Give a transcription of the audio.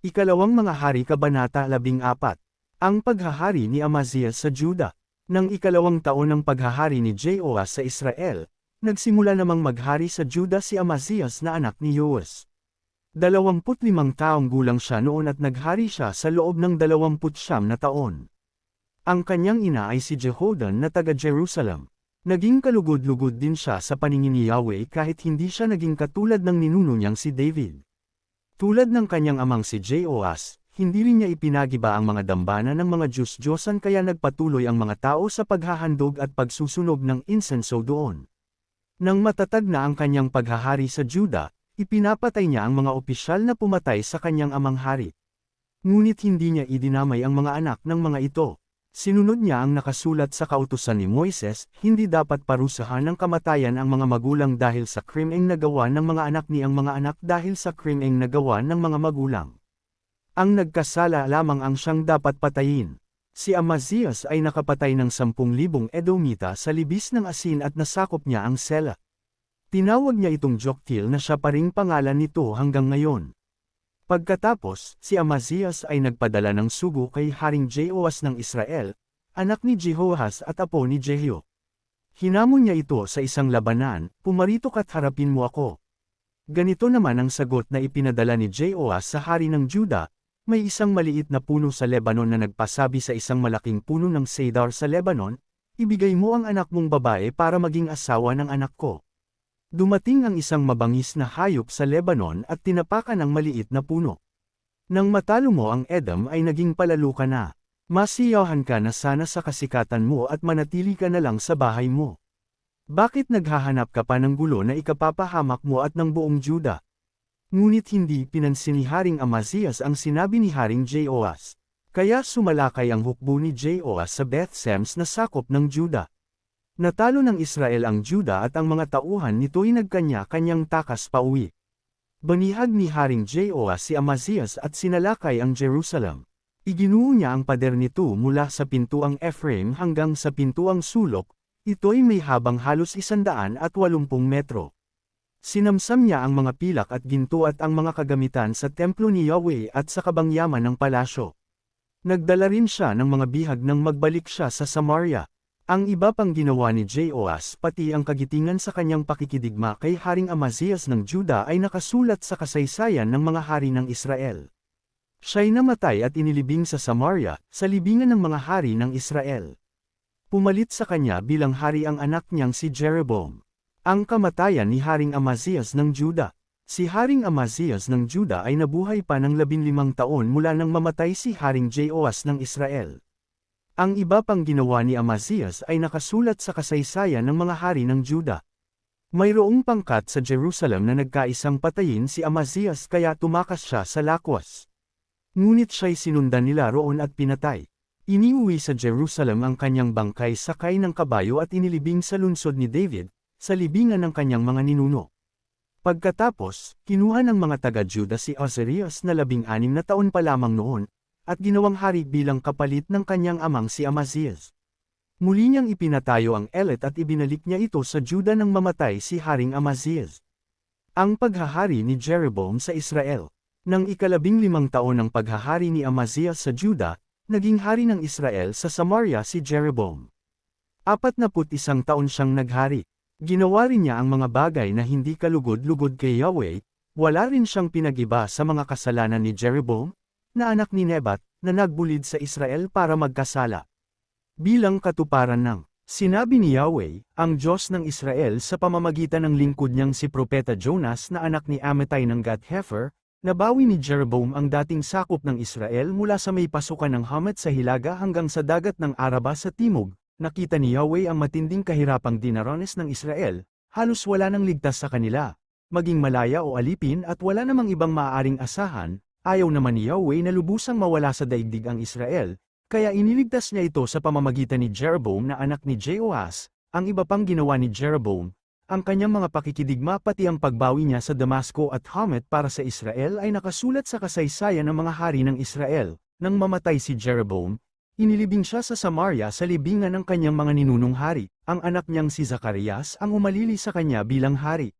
Ikalawang Mga Hari Kabanata 14. Ang paghahari ni Amazias sa Juda. Nang ikalawang taon ng paghahari ni Jehoas sa Israel, nagsimula namang maghari sa Juda si Amazias na anak ni Yoas. 25 taong gulang siya noon at naghari siya sa loob ng 29 na taon. Ang kanyang ina ay si Jehoadan na taga-Jerusalem. Naging kalugod-lugod din siya sa paningin ni Yahweh kahit hindi siya naging katulad ng ninuno niyang si David. Tulad ng kanyang amang si Jehoas, hindi rin niya ipinagiba ang mga dambana ng mga Diyos-Diyosan kaya nagpatuloy ang mga tao sa paghahandog at pagsusunog ng insenso doon. Nang matatag na ang kanyang paghahari sa Juda, ipinapatay niya ang mga opisyal na pumatay sa kanyang amang hari. Ngunit hindi niya idinamay ang mga anak ng mga ito. Sinunod niya ang nakasulat sa kautusan ni Moises, hindi dapat parusahan ng kamatayan ang mga magulang dahil sa krimeng nagawa ng mga anak ni ang mga anak dahil sa krimeng nagawa ng mga magulang. Ang nagkasala lamang ang siyang dapat patayin. Si Amazias ay nakapatay ng 10,000 Edomita sa libis ng asin at nasakop niya ang Sela. Tinawag niya itong Joktil na siya pa ring pangalan nito hanggang ngayon. Pagkatapos, si Amazias ay nagpadala ng sugo kay Haring Jehoas ng Israel, anak ni Jehoahaz at apo ni Jehio. Hinamon niya ito sa isang labanan, "Pumarito ka't harapin mo ako." Ganito naman ang sagot na ipinadala ni Jehoas sa hari ng Juda, "May isang maliit na puno sa Lebanon na nagpasabi sa isang malaking puno ng cedar sa Lebanon, ibigay mo ang anak mong babae para maging asawa ng anak ko." Dumating ang isang mabangis na hayop sa Lebanon at tinapakan ang maliit na puno. Nang matalo mo ang Edom ay naging palalo ka na. Masiyahan ka na sana sa kasikatan mo at manatili ka na lang sa bahay mo. Bakit naghahanap ka pa ng gulo na ikapapahamak mo at ng buong Juda? Ngunit hindi pinansin ni Haring Amazias ang sinabi ni Haring Jehoas. Kaya sumalakay ang hukbo ni Jehoas sa Beth-Semes na sakop ng Juda. Natalo ng Israel ang Juda at ang mga tauhan nito'y nagkanya-kanyang takas pauwi. Banihag ni Haring Jehoas si Amazias at sinalakay ang Jerusalem. Iginuo niya ang pader nito mula sa pintuang Ephraim hanggang sa pintuang sulok, ito'y may habang halos 180 metro. Sinamsam niya ang mga pilak at ginto at ang mga kagamitan sa templo ni Yahweh at sa kabangyaman ng palasyo. Nagdala rin siya ng mga bihag nang magbalik siya sa Samaria. Ang iba pang ginawa ni Jehoas pati ang kagitingan sa kanyang pakikidigma kay Haring Amazias ng Juda ay nakasulat sa kasaysayan ng mga hari ng Israel. Siya'y namatay at inilibing sa Samaria, sa libingan ng mga hari ng Israel. Pumalit sa kanya bilang hari ang anak niyang si Jeroboam. Ang kamatayan ni Haring Amazias ng Juda. Si Haring Amazias ng Juda ay nabuhay pa ng 15 taon mula nang mamatay si Haring Jehoas ng Israel. Ang iba pang ginawa ni Amazias ay nakasulat sa kasaysayan ng mga hari ng Juda. Mayroong pangkat sa Jerusalem na nagkaisang patayin si Amazias kaya tumakas siya sa lakwas. Ngunit siya'y sinundan nila roon at pinatay. Iniuwi sa Jerusalem ang kanyang bangkay sakay ng kabayo at inilibing sa lungsod ni David, sa libingan ng kanyang mga ninuno. Pagkatapos, kinuha ng mga taga-Juda si Azarias na 16 na taon pa lamang noon, at ginawang hari bilang kapalit ng kanyang amang si Amazias. Muli niyang ipinatayo ang Elet at ibinalik niya ito sa Juda nang mamatay si Haring Amazias. Ang paghahari ni Jeroboam sa Israel. Nang 15 taon ng paghahari ni Amazias sa Juda, naging hari ng Israel sa Samaria si Jeroboam. 41 taon siyang naghari. Ginawa rin niya ang mga bagay na hindi kalugod-lugod kay Yahweh, wala rin siyang pinag-iba sa mga kasalanan ni Jeroboam, na anak ni Nebat, na nagbulid sa Israel para magkasala. Bilang katuparan ng sinabi ni Yahweh, ang Diyos ng Israel sa pamamagitan ng lingkod niyang si Propeta Jonas na anak ni Amittai ng Gath-Hepher, nabawi ni Jeroboam ang dating sakop ng Israel mula sa may pasukan ng Hamat sa hilaga hanggang sa dagat ng Araba sa timog. Nakita ni Yahweh ang matinding kahirapang dinaranas ng Israel, halos wala nang ligtas sa kanila, maging malaya o alipin at wala namang ibang maaaring asahan. Ayaw naman ni Yahweh na lubusang mawala sa daigdig ang Israel, kaya iniligtas niya ito sa pamamagitan ni Jeroboam na anak ni Jehoas. Ang iba pang ginawa ni Jeroboam, ang kanyang mga pakikidigma pati ang pagbawi niya sa Damasco at Hamat para sa Israel ay nakasulat sa kasaysayan ng mga hari ng Israel. Nang mamatay si Jeroboam, inilibing siya sa Samaria sa libingan ng kanyang mga ninunong hari. Ang anak niyang si Zacarias ang umalili sa kanya bilang hari.